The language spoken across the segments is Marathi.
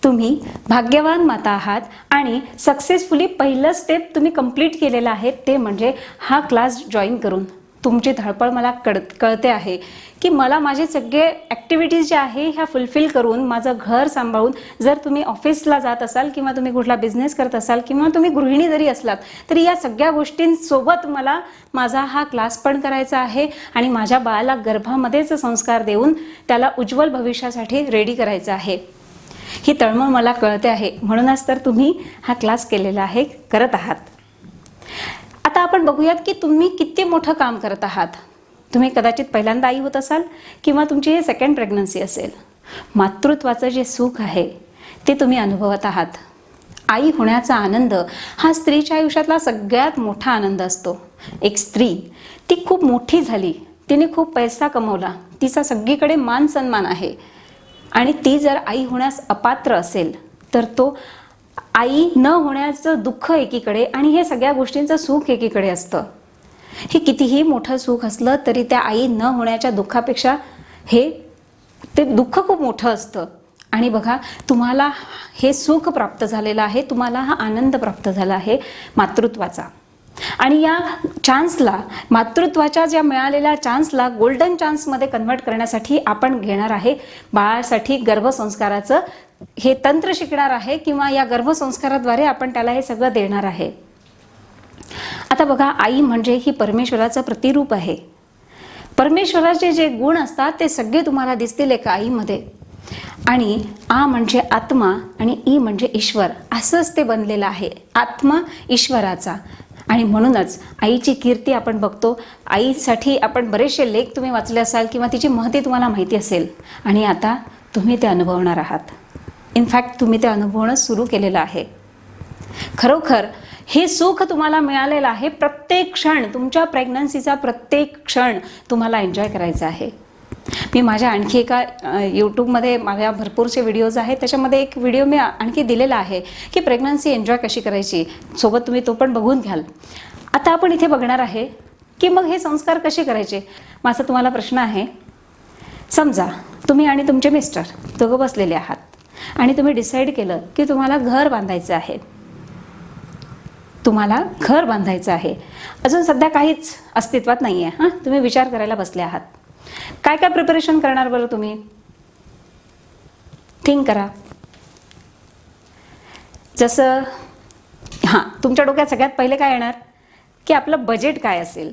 तुम्ही भाग्यवान माता आहात आणि सक्सेसफुली पहिलं स्टेप तुम्ही कंप्लीट केलेलं आहे, ते म्हणजे हा क्लास जॉईन करून. तुमची धडपड मला कळते आहे की मला माझे सगळे ॲक्टिव्हिटीज जे आहे ह्या फुलफिल करून माझं घर सांभाळून, जर तुम्ही ऑफिसला जात असाल किंवा तुम्ही कुठला बिझनेस करत असाल किंवा तुम्ही गृहिणी जरी असलात तरी या सगळ्या गोष्टींसोबत मला माझा हा क्लास पण करायचा आहे आणि माझ्या बाळाला गर्भामध्येच संस्कार देऊन त्याला उज्ज्वल भविष्यासाठी रेडी करायचं आहे. ही तळमळ मला कळते आहे, म्हणूनच तर तुम्ही हा क्लास केलेला आहे, करत आहात. आता आपण बघूयात की तुम्ही किती मोठं काम करत आहात. तुम्ही कदाचित पहिल्यांदा आई होत असाल किंवा तुमची हे सेकंड प्रेग्नन्सी असेल. मातृत्वाचं जे सुख आहे ते तुम्ही अनुभवत आहात. आई होण्याचा आनंद हा स्त्रीच्या आयुष्यातला सगळ्यात मोठा आनंद असतो. एक स्त्री ती खूप मोठी झाली, तिने खूप पैसा कमवला, तिचा सगळीकडे मान सन्मान आहे आणि ती जर आई होण्यास अपात्र असेल तर तो आई न होण्याचं दुःख एकीकडे आणि हे सगळ्या गोष्टींचं सुख एकीकडे असतं. हे कितीही मोठं सुख असलं तरी त्या आई न होण्याच्या दुःखापेक्षा ते दुःख खूप मोठं असतं. आणि बघा, तुम्हाला हे सुख प्राप्त झालेलं आहे, तुम्हाला हा आनंद प्राप्त झाला आहे मातृत्वाचा. आणि या चान्सला, मातृत्वाच्या ज्या मिळालेल्या चान्सला गोल्डन चान्समध्ये कन्व्हर्ट करण्यासाठी आपण घेणार आहे बाळासाठी गर्भसंस्काराचं हे तंत्र शिकणार आहे किंवा या गर्भसंस्काराद्वारे आपण त्याला हे सगळं देणार आहे. आता बघा, आई म्हणजे ही परमेश्वराचं प्रतिरूप आहे. परमेश्वराचे जे गुण असतात ते सगळे तुम्हाला दिसतील एका आईमध्ये. आणि आ म्हणजे आत्मा आणि ई म्हणजे ईश्वर, असंच ते बनलेलं आहे, आत्मा ईश्वराचा. आणि म्हणूनच आईची कीर्ती आपण बघतो. आईसाठी आपण बरेचसे लेख तुम्ही वाचले असाल किंवा तिची महती तुम्हाला माहिती असेल आणि आता तुम्ही ते अनुभवणार आहात. इनफॅक्ट तुम्ही ते अनुभवणं सुरू केलेलं आहे. खरोखर हे सुख तुम्हाला मिळालेलं आहे. प्रत्येक क्षण, तुमच्या प्रेग्नन्सीचा प्रत्येक क्षण तुम्हाला एन्जॉय करायचा आहे. मी माझ्या आणखी एका यूट्यूबमध्ये माझ्या भरपूरसे व्हिडिओज आहेत, त्याच्यामध्ये एक व्हिडिओ मी आणखी दिलेला आहे की प्रेग्नन्सी एन्जॉय कशी करायची, सोबत तुम्ही तो पण बघून घ्याल. आता आपण इथे बघणार आहे की मग हे संस्कार कसे करायचे. माझा तुम्हाला प्रश्न आहे, समजा तुम्ही आणि तुमचे मिस्टर दोघं बसलेले आहात आणि तुम्ही डिसाईड केलं की तुम्हाला घर बांधायचं आहे. तुम्हाला घर बांधायचं आहे, अजून सध्या काहीच अस्तित्वात नाही आहे. हां, तुम्ही विचार करायला बसले आहात. काय काय प्रिपरेशन करणार बरं तुम्ही? थिंक करा. जसं तुमच्या डोक्यात सगळ्यात पहिले काय येणार की आपलं बजेट काय असेल.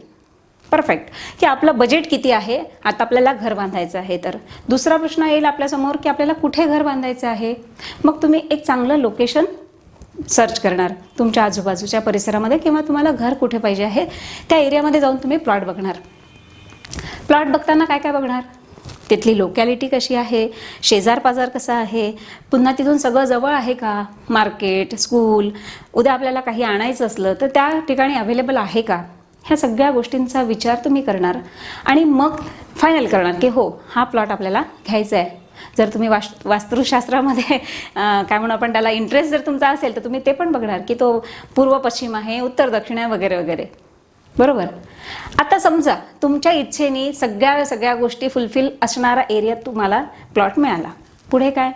परफेक्ट, की आपलं बजेट किती आहे. आता आपल्याला घर बांधायचं आहे तर दुसरा प्रश्न येईल आपल्यासमोर की आपल्याला कुठे घर बांधायचं आहे. मग तुम्ही एक चांगलं लोकेशन सर्च करणार तुमच्या आजूबाजूच्या परिसरामध्ये किंवा तुम्हाला घर कुठे पाहिजे आहे त्या एरियामध्ये जाऊन तुम्ही प्लॉट बघणार. प्लॉट बघताना काय काय बघणार, तिथली लोकॅलिटी कशी आहे, शेजार पाजार कसा आहे, पुन्हा तिथून सगळं जवळ आहे का, मार्केट, स्कूल, उद्या आपल्याला काही आणायचं असलं तर त्या ठिकाणी अवेलेबल आहे का, ह्या सगळ्या गोष्टींचा विचार तुम्ही करणार आणि मग फायनल करणार की हो, हा प्लॉट आपल्याला घ्यायचा आहे. जर तुम्ही वास्तुशास्त्रामध्ये काय म्हणू आपण त्याला इंटरेस्ट जर तुमचा असेल तर तुम्ही ते पण बघणार की तो पूर्व पश्चिम आहे, उत्तर दक्षिण आहे, वगैरे वगैरे. बरोबर. आता समजा तुमच्या इच्छेने सगळ्या गोष्टी फुलफिल असणारा एरियात तुम्हाला प्लॉट मिळाला. पुढे काय?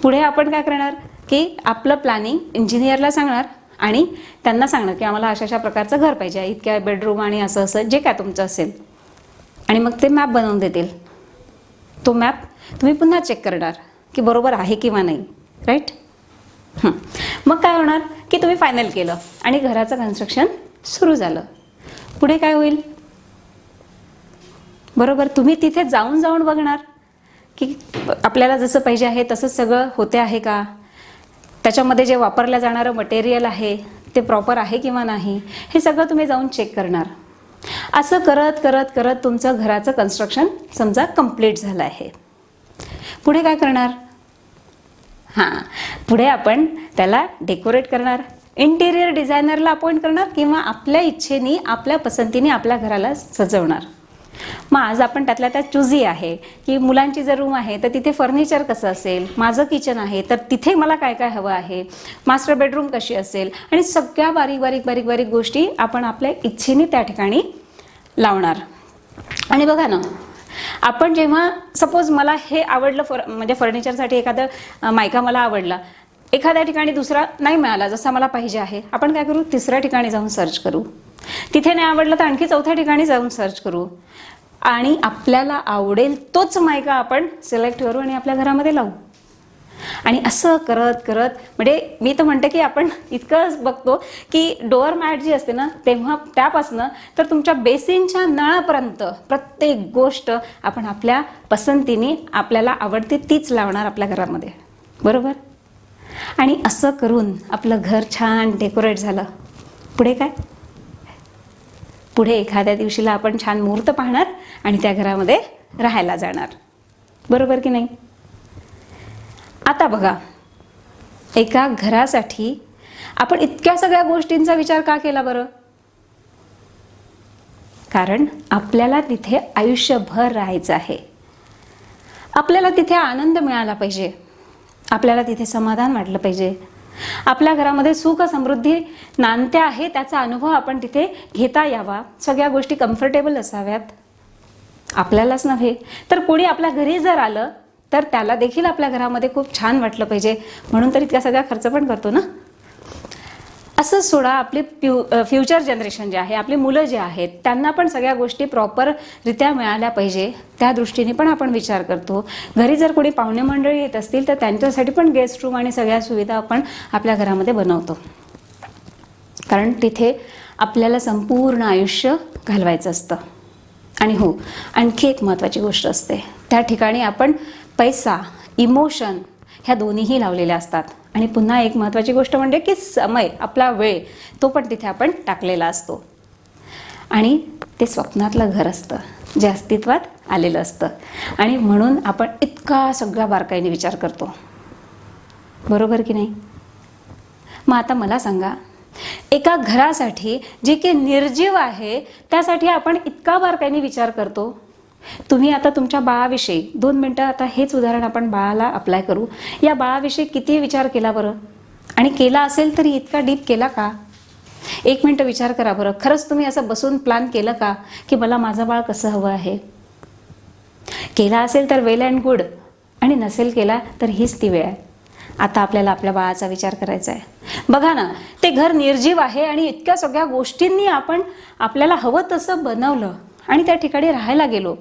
पुढे आपण काय करणार की आपलं प्लॅनिंग इंजिनियरला सांगणार आणि त्यांना सांगणार की आम्हाला अशा प्रकारचं घर पाहिजे, इतक्या बेडरूम आणि असं असं जे काय तुमचं असेल. आणि मग ते मॅप बनवून देतील. तो मॅप तुम्ही पुन्हा चेक करणार की बरोबर आहे किंवा नाही. राईट. मग काय होणार की तुम्ही फायनल केलं आणि घराचं कन्स्ट्रक्शन सुरू झालं. पुढे काय होईल? बरोबर, तुम्ही तिथे जाऊन बघणार की आपल्याला जसं पाहिजे आहे तसंच सगळं होते आहे का, त्याच्यामध्ये जे वापरलं जाणारं मटेरियल आहे ते प्रॉपर आहे किंवा नाही, हे सगळं तुम्ही जाऊन चेक करणार. असं करत करत करत तुमचं घराचं कन्स्ट्रक्शन समजा कंप्लीट झालं आहे. पुढे काय करणार? पुढे आपण त्याला डेकोरेट करणार, इंटेरियर डिझायनरला अपॉइंट करणार किंवा आपल्या इच्छेने, आपल्या पसंतीने आपल्या घराला सजवणार. मग आज आपण त्यातल्या त्यात चुजी आहे की मुलांची जर रूम आहे तर तिथे फर्निचर कसं असेल, माझं किचन आहे तर तिथे मला काय काय हवं आहे, मास्टर बेडरूम कशी असेल, आणि सगळ्या बारीक गोष्टी आपण आपल्या इच्छेने त्या ठिकाणी लावणार. आणि बघा ना, आपण जेव्हा सपोज मला हे आवडलं म्हणजे फर्निचरसाठी एखादं मायका मला आवडला, एखाद्या ठिकाणी दुसरा नाही मिळाला जसा मला पाहिजे आहे, आपण काय करू, तिसऱ्या ठिकाणी जाऊन सर्च करू. तिथे नाही आवडलं तर आणखी चौथ्या ठिकाणी जाऊन सर्च करू आणि आपल्याला आवडेल तोच मायका आपण सिलेक्ट करू आणि आपल्या घरामध्ये लावू. आणि असं करत करत म्हणजे मी तर म्हणते की आपण इतकं बघतो की डोअर मॅट जी असते ना, तेव्हा त्यापासनं तर तुमच्या बेसिनच्या नळापर्यंत प्रत्येक गोष्ट आपण आपल्या पसंतीने आपल्याला आवडते तीच लावणार आपल्या घरामध्ये, बरोबर. आणि असं करून आपलं घर छान डेकोरेट झालं. पुढे काय, पुढे एखाद्या दिवशीला आपण छान मुहूर्त पाहणार आणि त्या घरामध्ये राहायला जाणार, बरोबर की नाही. आता बघा, एका घरासाठी आपण इतक्या सगळ्या गोष्टींचा विचार का केला बरं? कारण आपल्याला तिथे आयुष्यभर राहायचं आहे. आपल्याला तिथे आनंद मिळाला पाहिजे, आपल्याला तिथे समाधान वाटलं पाहिजे, आपल्या घरामध्ये सुख समृद्धी नांदते आहे त्याचा अनुभव आपण तिथे घेता यावा, सगळ्या गोष्टी कम्फर्टेबल असाव्यात. आपल्यालाच नव्हे तर कोणी आपल्या घरी जर आलं तर त्याला देखील आपल्या घरामध्ये खूप छान वाटलं पाहिजे, म्हणून तर इतका सगळा खर्च पण करतो ना. असं सोडा, आपली फ्युचर जनरेशन जे आहे, आपली मुलं जे आहेत, त्यांना पण सगळ्या गोष्टी प्रॉपररित्या मिळाल्या पाहिजे त्या दृष्टीने पण आपण विचार करतो. घरी जर कोणी पाहुणे मंडळी येत असतील तर त्यांच्यासाठी पण गेस्ट रूम आणि सगळ्या सुविधा आपण आपल्या घरामध्ये बनवतो, कारण तिथे आपल्याला संपूर्ण आयुष्य घालवायचं असतं. आणि हो, आणखी एक महत्त्वाची गोष्ट असते, त्या ठिकाणी आपण पैसा, इमोशन ह्या दोन्हीही लावलेल्या असतात. आणि पुन्हा एक महत्त्वाची गोष्ट म्हणजे की समय, आपला वेळ, तो पण तिथे आपण टाकलेला असतो. आणि ते स्वप्नातलं घर असतं जे अस्तित्वात आलेलं असतं, आणि म्हणून आपण इतका सगळा बारकाईने विचार करतो, बरोबर की नाही. मग आता मला सांगा, एका घरासाठी जे की निर्जीव आहे त्यासाठी आपण इतका बारकाईने विचार करतो. तुम्ही आता तुमच्या बाळाविषयी 2 मिनिटं, आता हेच उदाहरण आपण बाळाला अप्लाय करू, या बाळाविषयी किती विचार केला बरं? आणि केला असेल तरी इतका डीप केला का? 1 मिनिट विचार करा बरं, खरंच तुम्ही असं बसून प्लॅन केलं का की मला माझं बाळ कसं हवं आहे? केला असेल तर वेल अँड गुड, आणि नसेल केला तर हीच ती वेळ आहे. आता आपल्याला आपल्या बाळाचा विचार करायचा आहे. बघा ना, ते घर निर्जीव आहे आणि इतक्या सगळ्या गोष्टींनी आपण आपल्याला हवं तसं बनवलं आणि त्या ठिकाणी राहायला गेलो.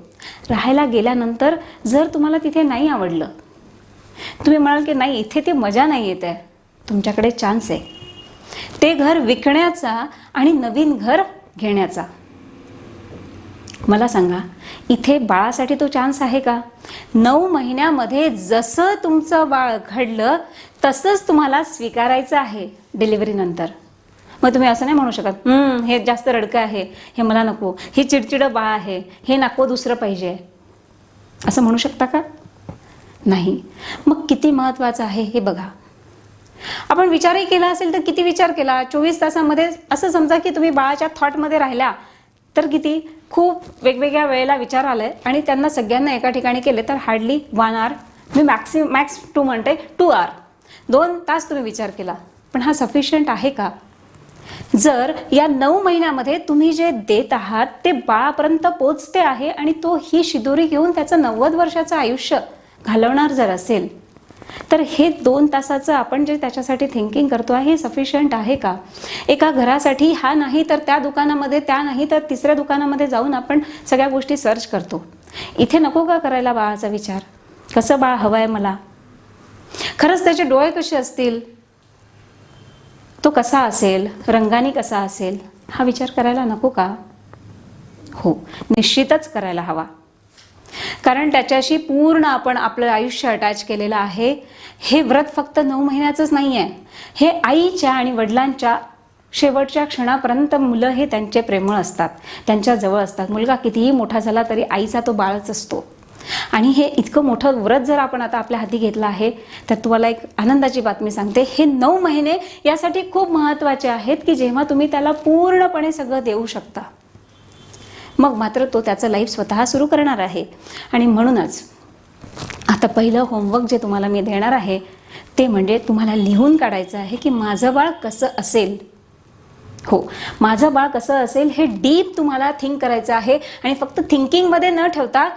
राहायला गेल्यानंतर जर तुम्हाला तिथे नाही आवडलं, तुम्ही म्हणाल की नाही इथे ती मजा नाही येत आहे, तुमच्याकडे चान्स आहे ते घर विकण्याचा आणि नवीन घर घेण्याचा. मला सांगा, इथे बाळासाठी तो चान्स आहे का? 9 महिन्यामध्ये जसं तुमचं बाळ घडलं तसंच तुम्हाला स्वीकारायचं आहे डिलिव्हरी नंतर. मग तुम्ही असं नाही म्हणू शकत हे जास्त रडकं आहे, हे मला नको, हे चिडचिडं बाळ आहे, हे नको, दुसरं पाहिजे, असं म्हणू शकता का? नाही. मग किती महत्त्वाचं आहे हे बघा. आपण विचारही केला असेल तर किती विचार केला? 24 तासामध्ये असं समजा की तुम्ही बाळाच्या थॉटमध्ये राहिल्या तर किती खूप वेगवेगळ्या वेळेला विचार आले आणि त्यांना सगळ्यांना एका ठिकाणी केले तर हार्डली 1 आवर, मी मॅक्स 2 म्हणते, 2 आवर, 2 तास तुम्ही विचार केला. पण हा सफिशियंट आहे का? जर या 9 महिन्यामध्ये तुम्ही जे देत आहात ते बाळापर्यंत पोचते आहे आणि तो ही शिदोरी घेऊन त्याचं 90 वर्षाचं आयुष्य घालवणार जर असेल तर हे 2 तासाचं आपण जे त्याच्यासाठी थिंकिंग करतो आहे हे सफिशियंट आहे का? एका घरासाठी हा नाही तर त्या दुकानामध्ये, त्या नाही तर तिसऱ्या दुकानामध्ये जाऊन आपण सगळ्या गोष्टी सर्च करतो. इथे नको का करायला बाळाचा विचार? कसं बाळ हवं आहे मला? खरंच त्याचे डोळे कसे असतील, तो कसा असेल, रंगाने कसा असेल, हा विचार करायला नको का? हो, निश्चितच करायला हवा. कारण त्याच्याशी पूर्ण आपण आपलं आयुष्य अटॅच केलेलं आहे. हे व्रत फक्त 9 महिन्याचंच नाही आहे, हे आईच्या आणि वडिलांच्या शेवटच्या क्षणापर्यंत मुलं हे त्यांचे प्रेमळ असतात, त्यांच्या जवळ असतात. मुलगा कितीही मोठा झाला तरी आईचा तो बाळच असतो. आणि हे इतकं मोठं व्रत जर आपण आता आपल्या हाती घेतलं आहे तर तुम्हाला एक आनंदाची बातमी सांगते, हे 9 महिने यासाठी खूप महत्त्वाचे आहेत की जेव्हा तुम्ही त्याला पूर्णपणे सगळं देऊ शकता, मग मात्र तो त्याचं लाईफ स्वतः सुरू करणार आहे. आणि म्हणूनच आता पहिलं होमवर्क जे तुम्हाला मी देणार आहे ते म्हणजे तुम्हाला लिहून काढायचं आहे की माझं बाळ कसं असेल. हो, माझं बाळ कसं असेल हे डीप तुम्हाला थिंक करायचं आहे. आणि फक्त थिंकिंगमध्ये न ठेवता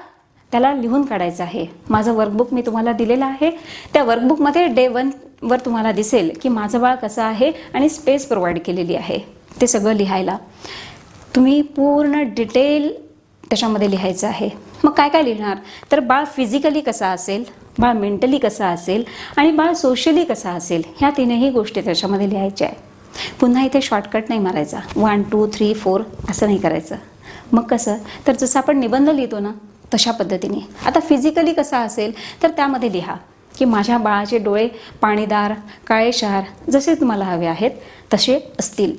त्याला लिहून काढायचं आहे. माझं वर्कबुक मी तुम्हाला दिलेलं आहे. त्या वर्कबुकमध्ये डे 1 वर तुम्हाला दिसेल की माझं बाळ कसं आहे आणि स्पेस प्रोव्हाइड केलेली आहे. ते सगळं लिहायला तुम्ही पूर्ण डिटेल त्याच्यामध्ये लिहायचं आहे. मग काय काय लिहिणार तर बाळ फिजिकली कसा असेल, बाळ मेंटली कसा असेल आणि बाळ सोशली कसा असेल, ह्या तीनही गोष्टी त्याच्यामध्ये लिहायच्या आहे. पुन्हा इथे शॉर्टकट नाही मारायचा, 1 2 3 4 असं नाही करायचं. मग कसं तर जसं आपण निबंध लिहितो ना तशा पद्धतीने. आता फिजिकली कसा असेल तर त्यामध्ये लिहा की माझ्या बाळाचे डोळे पाणीदार काळेशार जसे तुम्हाला हवे आहेत तसे असतील.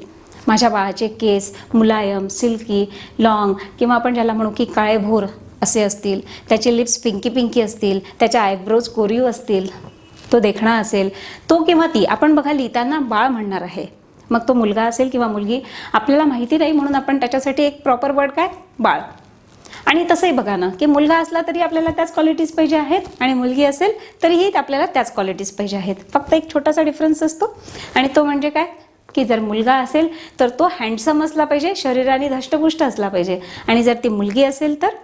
माझ्या बाळाचे केस मुलायम सिल्की लॉंग किंवा आपण ज्याला म्हणू की काळेभोर असे असतील. त्याचे लिप्स पिंकी असतील. त्याच्या आयब्रोज कोरीव असतील. तो देखणा असेल. तो किंवा ती आपण बघा लिहिताना बाळ म्हणणार आहे. मग तो मुलगा असेल किंवा मुलगी आपल्याला माहिती नाही म्हणून आपण त्याच्यासाठी एक प्रॉपर वर्ड काय बाळ. आणि तसंही बघा ना की मुलगा असला तरी आपल्याला त्याच क्वालिटीज पाहिजे आहेत आणि मुलगी असेल तरीही आपल्याला त्याच क्वालिटीज पाहिजे आहेत. फक्त एक छोटासा डिफरन्स असतो आणि तो म्हणजे काय की जर मुलगा असेल तर तो हँडसम असला पाहिजे, शरीराने धष्टपुष्ट असला पाहिजे. आणि जर ती मुलगी असेल तर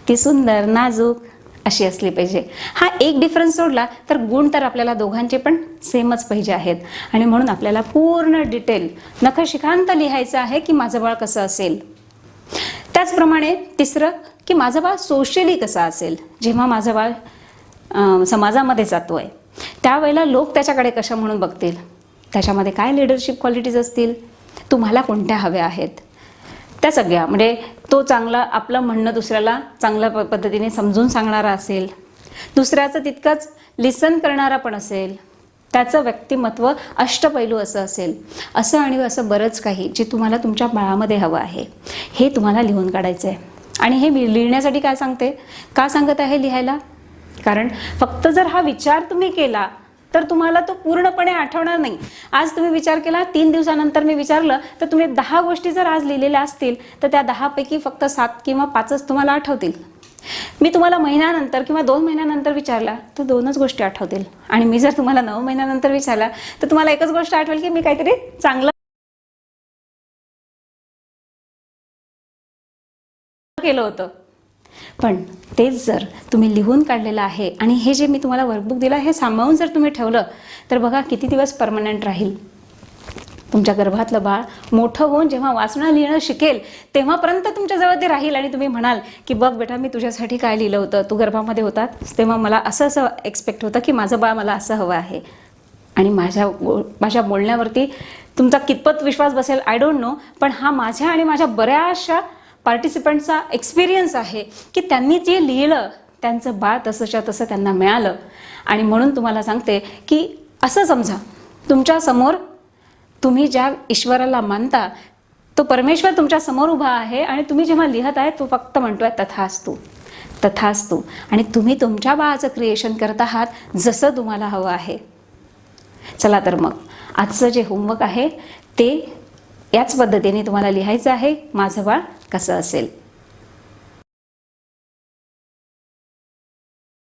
ती सुंदर नाजूक अशी असली पाहिजे. हा एक डिफरन्स सोडला तर गुण तर आपल्याला दोघांचे पण सेमच पाहिजे आहेत. आणि म्हणून आपल्याला पूर्ण डिटेल नखशिखांत लिहायचं आहे की माझं बाळ कसं असेल. त्याचप्रमाणे तिसरं की माझं बाळ सोशली कसं असेल. जेव्हा माझं बाळ समाजामध्ये जातो आहे त्यावेळेला लोक त्याच्याकडे कशा म्हणून बघतील, त्याच्यामध्ये काय लिडरशिप क्वालिटीज असतील, तुम्हाला कोणत्या हव्या आहेत त्या सगळ्या. म्हणजे तो चांगला आपलं म्हणणं दुसऱ्याला चांगल्या पद्धतीने समजून सांगणारा असेल, दुसऱ्याचं तितकंच लिसन करणारा पण असेल, त्याचं व्यक्तिमत्व अष्टपैलू असं असेल. असं आणि असं बरंच काही जे तुम्हाला तुमच्या बाळामध्ये हवं आहे हे तुम्हाला लिहून काढायचं आहे. आणि हे मी लिहिण्यासाठी काय सांगते का सांगत आहे लिहायला, कारण फक्त जर हा विचार तुम्ही केला तर तुम्हाला तो पूर्णपणे आठवणार नाही. आज तुम्ही विचार केला 3 दिवसानंतर मी विचारलं तर तुम्ही 10 गोष्टी जर आज लिहिलेल्या असतील तर त्या 10 पैकी फक्त 7 किंवा 5च तुम्हाला आठवतील. मी तुम्हाला महिन्यानंतर किंवा 2 महिन्यानंतर विचारला तर 2च गोष्टी आठवतील. आणि मी जर तुम्हाला 9 महिन्यानंतर विचारला तर तुम्हाला एकच गोष्ट आठवेल की मी काहीतरी चांगलं केलं होतं. पण तेच जर तुम्ही लिहून काढलेलं आहे आणि हे जे मी तुम्हाला वर्कबुक दिलं हे सांभाळून जर तुम्ही ठेवलं तर बघा किती दिवस परमनंट राहील. तुमच्या गर्भातलं बाळ मोठं होऊन जेव्हा वाचणं लिहिणं शिकेल तेव्हापर्यंत तुमच्याजवळ ते राहील. आणि तुम्ही म्हणाल की बघ बेटा मी तुझ्यासाठी काय लिहिलं होतं, तू गर्भामध्ये होता तेव्हा मला असं असं एक्सपेक्ट होतं की माझं बाळ मला असं हवं आहे. आणि माझ्या बोलण्यावरती तुमचा कितपत विश्वास बसेल आय डोंट नो, पण हा माझ्या आणि माझ्या बऱ्याचशा पार्टिसिपंट्सचा एक्सपिरियन्स आहे की त्यांनी जे लिहिलं त्यांचं बाळ तसंच्या तसं त्यांना मिळालं. आणि म्हणून तुम्हाला सांगते की असं समजा तुमच्यासमोर तुम्ही ज्या ईश्वराला मानता तो परमेश्वर तुमच्या समोर उभा आहे आणि तुम्ही जेव्हा लिहत आहे तो फक्त म्हणतोय तथास्तु तथास्तु. आणि तुम्ही तुमच्या बाळाचं क्रिएशन करत आहात जसं तुम्हाला हवं आहे. चला तर मग आजचं जे होमवर्क आहे ते याच पद्धतीने तुम्हाला लिहायचं आहे माझं बाळ कसं असेल.